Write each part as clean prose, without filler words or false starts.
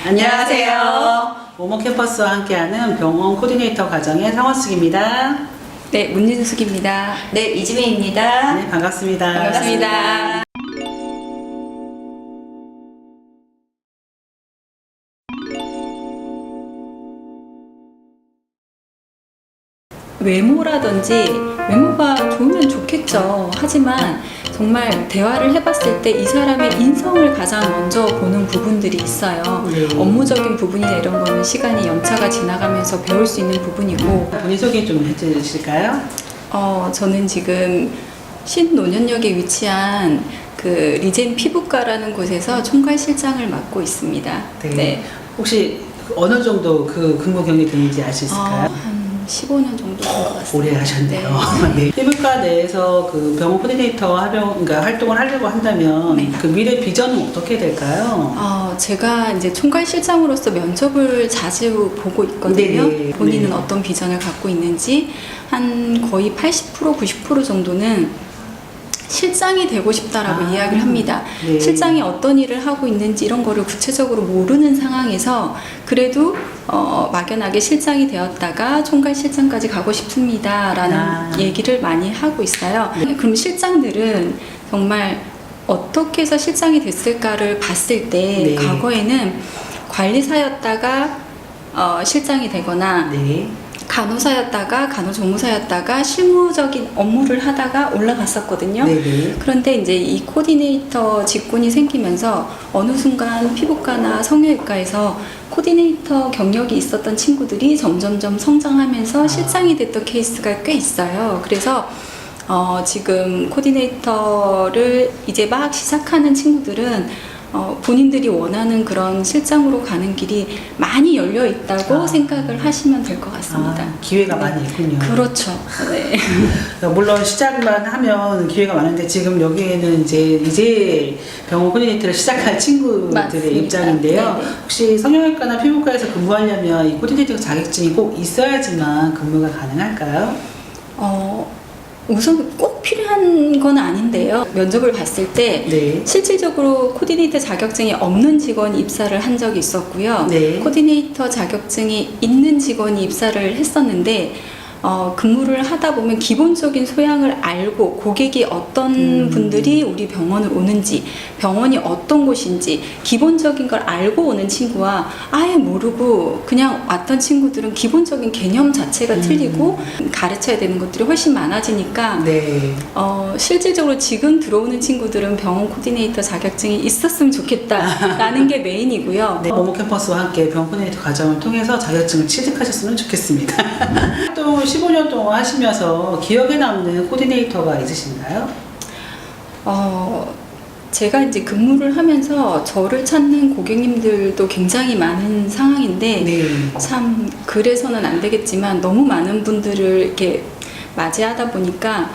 안녕하세요. 모모 캠퍼스와 함께하는 병원 코디네이터 과정의 상원숙입니다. 네, 문진숙입니다. 네, 이지민입니다. 네, 반갑습니다. 반갑습니다. 외모라든지 외모가 좋으면 좋겠죠. 하지만 정말 대화를 해봤을 때 이 사람의 인성을 가장 먼저 보는 부분들이 있어요. 네. 업무적인 부분이나 이런 거는 시간이 연차가 지나가면서 배울 수 있는 부분이고, 본인 소개 좀 해주실까요? 저는 지금 신논현역에 위치한 그 리젠 피부과라는 곳에서 총괄실장을 맡고 있습니다. 네. 혹시 어느 정도 그 근무 경력이 되는지 알 수 있을까요? 한 15년 정도 된 것 같습니다. 오래 하셨네요. 네. 피부과 내에서 그 병원 코디네이터 그러니까 활동을 하려고 한다면 네. 그 미래 비전은 어떻게 될까요? 제가 이제 총괄실장으로서 면접을 자주 보고 있거든요. 네네. 본인은 네. 어떤 비전을 갖고 있는지 한 거의 80% 90% 정도는 실장이 되고 싶다라고 이야기를 합니다. 네. 실장이 어떤 일을 하고 있는지 이런 거를 구체적으로 모르는 상황에서 그래도 막연하게 실장이 되었다가 총괄실장까지 가고 싶습니다라는 얘기를 많이 하고 있어요. 그럼 실장들은 정말 어떻게 해서 실장이 됐을까를 봤을 때 네. 과거에는 관리사였다가 실장이 되거나 네. 간호사였다가 간호조무사였다가 실무적인 업무를 하다가 올라갔었거든요. 네네. 그런데 이제 이 코디네이터 직군이 생기면서 어느 순간 피부과나 성형외과에서 코디네이터 경력이 있었던 친구들이 점점점 성장하면서 실장이 됐던 케이스가 꽤 있어요. 그래서 지금 코디네이터를 이제 막 시작하는 친구들은 본인들이 원하는 그런 실장으로 가는 길이 많이 열려 있다고 생각을 하시면 될 것 같습니다. 기회가 많이 있군요. 그렇죠. 네. 물론 시작만 하면 기회가 많은데 지금 여기에는 이제 병원 코디네이터를 시작할 친구들의 맞습니다. 입장인데요. 네네. 혹시 성형외과나 피부과에서 근무하려면 이 코디네이터 자격증이 꼭 있어야지만 근무가 가능할까요? 우선 꼭 필요한 건 아닌데요. 면접을 봤을 때 네. 실질적으로 코디네이터 자격증이 없는 직원이 입사를 한 적이 있었고요. 네. 코디네이터 자격증이 있는 직원이 입사를 했었는데 근무를 하다 보면 기본적인 소양을 알고 고객이 어떤 분들이 우리 병원을 오는지 병원이 어떤 곳인지 기본적인 걸 알고 오는 친구와 아예 모르고 그냥 왔던 친구들은 기본적인 개념 자체가 틀리고 가르쳐야 되는 것들이 훨씬 많아지니까 네. 실질적으로 지금 들어오는 친구들은 병원 코디네이터 자격증이 있었으면 좋겠다라는 게 메인이고요. 네. 모모 캠퍼스와 함께 병원 코디네이터 과정을 통해서 자격증을 취득하셨으면 좋겠습니다. 활동을 15년 동안 하시면서 기억에 남는 코디네이터가 있으신가요? 제가 이제 근무를 하면서 저를 찾는 고객님들도 굉장히 많은 상황인데 네. 참 그래서는 안 되겠지만 너무 많은 분들을 이렇게 맞이하다 보니까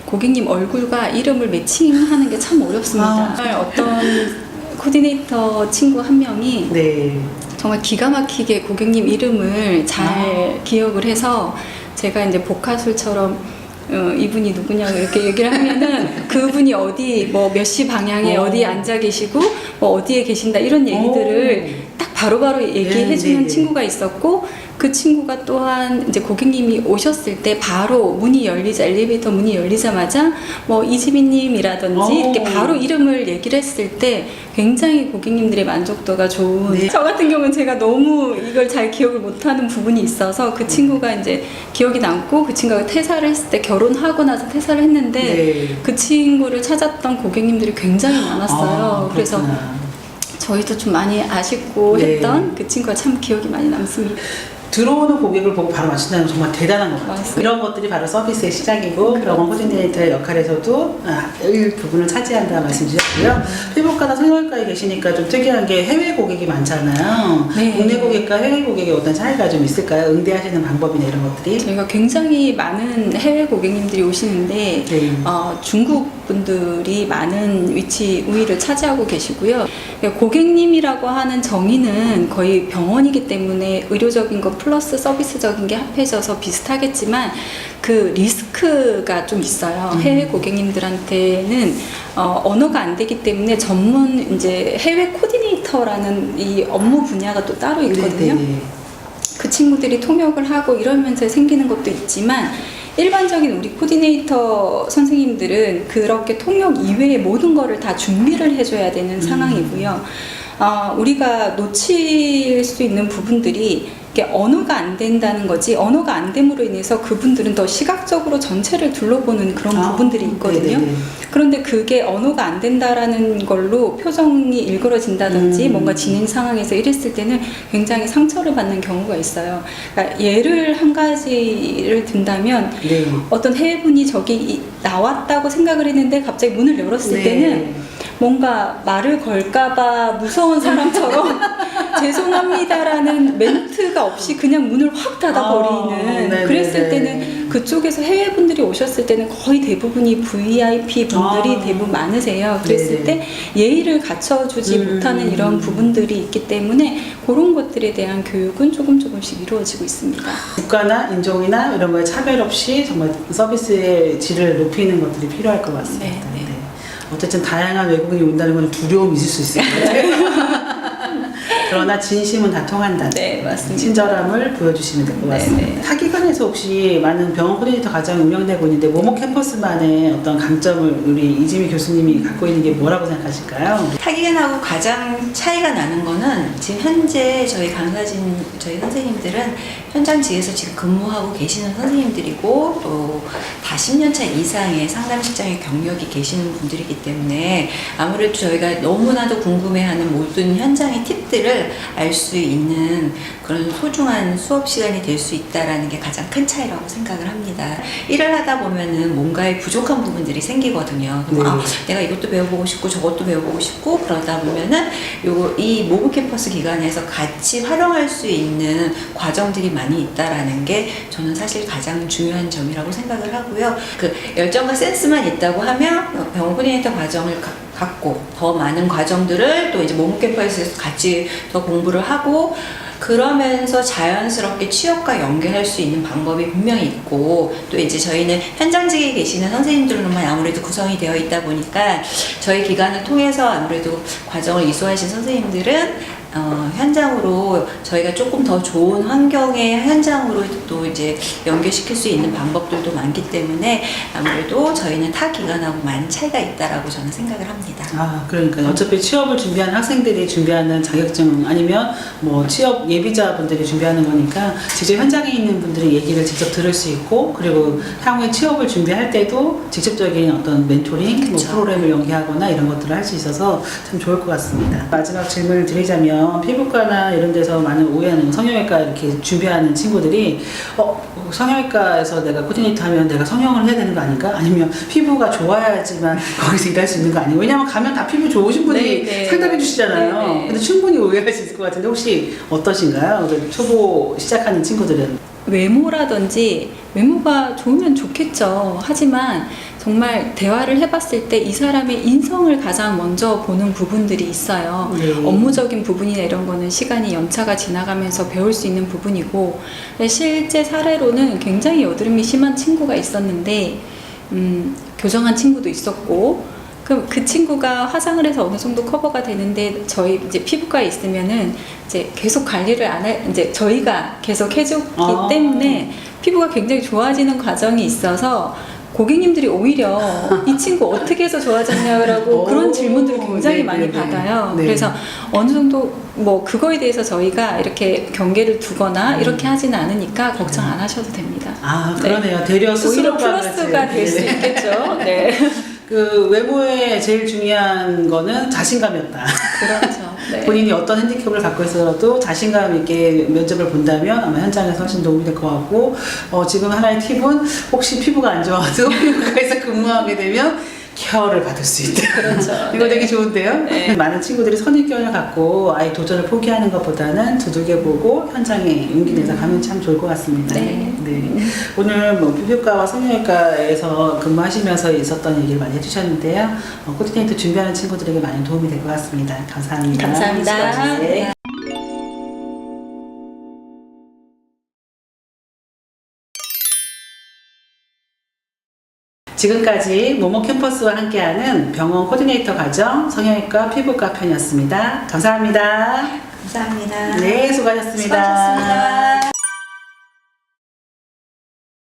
고객님 얼굴과 이름을 매칭하는 게 참 어렵습니다. 정말 어떤 코디네이터 친구 한 명이 네. 정말 기가 막히게 고객님 이름을 잘 기억을 해서 제가 이제 복화술처럼 이분이 누구냐고 이렇게 얘기를 하면은 그분이 어디 뭐 몇 시 방향에 어디에 앉아 계시고 뭐 어디에 계신다 이런 얘기들을 딱 바로바로 얘기해 주는 친구가 있었고 그 친구가 또한 이제 고객님이 오셨을 때 바로 엘리베이터 문이 열리자마자 뭐 이지민님이라든지 이렇게 바로 이름을 얘기를 했을 때 굉장히 고객님들의 만족도가 좋은. 네. 저 같은 경우는 제가 너무 이걸 잘 기억을 못하는 부분이 있어서 그 친구가 이제 기억이 남고 그 친구가 퇴사를 했을 때 결혼하고 나서 퇴사를 했는데 네. 그 친구를 찾았던 고객님들이 굉장히 많았어요. 그래서 저희도 좀 많이 아쉽고 네. 했던 그 친구가 참 기억이 많이 남습니다. 들어오는 고객을 보고 바로 맞춘다는 건 정말 대단한 것 같아요. 맞습니다. 이런 것들이 바로 서비스의 시작이고 병원 코디네이터의 역할에서도 일 부분을 차지한다는 말씀 주셨고요. 피부과나 성형외과에 계시니까 좀 특이한 게 해외 고객이 많잖아요. 네. 국내 고객과 해외 고객의 어떤 차이가 좀 있을까요? 응대하시는 방법이나 이런 것들이? 저희가 굉장히 많은 해외 고객님들이 오시는데 네. 중국 분들이 많은 우위를 차지하고 계시고요. 고객님이라고 하는 정의는 거의 병원이기 때문에 의료적인 것 플러스 서비스적인 게 합해져서 비슷하겠지만 그 리스크가 좀 있어요. 해외 고객님들한테는 언어가 안 되기 때문에 전문 이제 해외 코디네이터라는 이 업무 분야가 또 따로 있거든요. 네네. 그 친구들이 통역을 하고 이러면서 생기는 것도 있지만 일반적인 우리 코디네이터 선생님들은 그렇게 통역 이외의 모든 거를 다 준비를 해줘야 되는 상황이고요. 우리가 놓칠 수 있는 부분들이 이게 언어가 안 된다는 거지, 언어가 안 됨으로 인해서 그분들은 더 시각적으로 전체를 둘러보는 그런 부분들이 있거든요. 네네네. 그런데 그게 언어가 안 된다라는 걸로 표정이 일그러진다든지 뭔가 진행 상황에서 이랬을 때는 굉장히 상처를 받는 경우가 있어요. 그러니까 예를 한 가지를 든다면 네. 어떤 해외분이 저기 나왔다고 생각을 했는데 갑자기 문을 열었을 네. 때는 뭔가 말을 걸까봐 무서운 사람처럼 죄송합니다라는 멘트가 없이 그냥 문을 확 닫아버리는 네네네. 그랬을 때는 그쪽에서 해외분들이 오셨을 때는 거의 대부분이 VIP 분들이 대부분 많으세요. 그랬을 네네. 때 예의를 갖춰주지 못하는 이런 부분들이 있기 때문에 그런 것들에 대한 교육은 조금씩 이루어지고 있습니다. 국가나 인종이나 이런 거에 차별 없이 정말 서비스의 질을 높이는 것들이 필요할 것 같습니다. 네, 네. 네. 어쨌든 다양한 외국인이 온다는 건 두려움이 있을 수 있을 것 같아요. 그러나 진심은 다 통한다. 네, 맞습니다. 친절함을 보여주시면 될 것 같습니다. 네, 네. 타기관에서 혹시 많은 병원 코디네이터 과정이 운영되고 있는데 모모 캠퍼스만의 어떤 강점을 우리 이지미 교수님이 갖고 있는 게 뭐라고 생각하실까요? 타기관하고 가장 차이가 나는 거는 지금 현재 저희 저희 선생님들은 현장직에서 지금 근무하고 계시는 선생님들이고 또 다 10년 차 이상의 상담실장의 경력이 계시는 분들이기 때문에 아무래도 저희가 너무나도 궁금해하는 모든 현장의 팁들을 알 수 있는 그런 소중한 수업 시간이 될 수 있다라는 게 가장 큰 차이라고 생각을 합니다. 일을 하다 보면은 뭔가에 부족한 부분들이 생기거든요. 네. 내가 이것도 배워보고 싶고 저것도 배워보고 싶고 그러다 보면은 이 모브 캠퍼스 기간에서 같이 활용할 수 있는 과정들이 많이 있다라는 게 저는 사실 가장 중요한 점이라고 생각을 하고요. 그 열정과 센스만 있다고 하면 병원 코디네이터 과정을 갖고 더 많은 과정들을 또 이제 모브 캠퍼스에서 같이 더 공부를 하고 그러면서 자연스럽게 취업과 연결할 수 있는 방법이 분명히 있고 또 이제 저희는 현장직에 계시는 선생님들로만 아무래도 구성이 되어 있다 보니까 저희 기관을 통해서 아무래도 과정을 이수하신 선생님들은 현장으로 저희가 조금 더 좋은 환경의 현장으로 또 이제 연결시킬 수 있는 방법들도 많기 때문에 아무래도 저희는 타 기관하고 많은 차이가 있다라고 저는 생각을 합니다. 그러니까 어차피 취업을 준비하는 학생들이 준비하는 자격증 아니면 뭐 취업 예비자분들이 준비하는 거니까 직접 현장에 있는 분들의 얘기를 직접 들을 수 있고 그리고 향후에 취업을 준비할 때도 직접적인 어떤 멘토링, 뭐 프로그램을 연계하거나 이런 것들을 할 수 있어서 참 좋을 것 같습니다. 마지막 질문을 드리자면 피부과나 이런 데서 많은 오해하는 성형외과 이렇게 준비하는 친구들이 성형외과에서 내가 코디네이터 하면 내가 성형을 해야 되는 거 아닌가? 아니면 피부가 좋아야지만 거기서 일할 수 있는 거 아니에요? 왜냐면 가면 다 피부 좋으신 분이 네, 네. 상담해 주시잖아요. 네, 네. 근데 충분히 오해할 수 있을 것 같은데 혹시 어떠신가요? 초보 시작하는 친구들은? 외모라든지 외모가 좋으면 좋겠죠. 하지만 정말 대화를 해봤을 때 이 사람의 인성을 가장 먼저 보는 부분들이 있어요. 네. 업무적인 부분이나 이런 거는 시간이 연차가 지나가면서 배울 수 있는 부분이고 실제 사례로는 굉장히 여드름이 심한 친구가 있었는데 교정한 친구도 있었고 그 친구가 화장을 해서 어느 정도 커버가 되는데 저희 이제 피부과에 있으면은 이제 계속 관리를 안 해, 이제 저희가 계속 해줬기 때문에 피부가 굉장히 좋아지는 과정이 있어서 고객님들이 오히려 이 친구 어떻게 해서 좋아졌냐고 그런 질문들을 굉장히 많이 받아요. 네. 그래서 어느 정도 뭐 그거에 대해서 저희가 이렇게 경계를 두거나 이렇게 하지는 않으니까 걱정 안 하셔도 됩니다. 그러네요. 네. 되려 오히려 스스로가 플러스가 될 수 있겠죠. 네. 그 외모에 제일 중요한 거는 자신감이었다. 그렇죠. 네. 본인이 어떤 핸디캡을 갖고 있어도 자신감 있게 면접을 본다면 아마 현장에서 훨씬 도움이 될 것 같고 지금 하나의 팁은 혹시 피부가 안 좋아도 피부과에서 근무하게 되면 케어를 받을 수 있다. 그렇죠. 이거 네. 되게 좋은데요? 네. 많은 친구들이 선입견을 갖고 아예 도전을 포기하는 것보다는 두들겨보고 현장에 용기 내서 가면 참 좋을 것 같습니다. 네. 오늘 뭐 피부과와 성형외과에서 근무하시면서 있었던 얘기를 많이 해주셨는데요. 코디네이터 준비하는 친구들에게 많은 도움이 될 것 같습니다. 감사합니다. 감사합니다. 수고하셨습니다. 네. 지금까지 모모 캠퍼스와 함께하는 병원 코디네이터 과정 성형외과 피부과 편이었습니다. 감사합니다. 감사합니다. 네, 수고하셨습니다. 수고하셨습니다.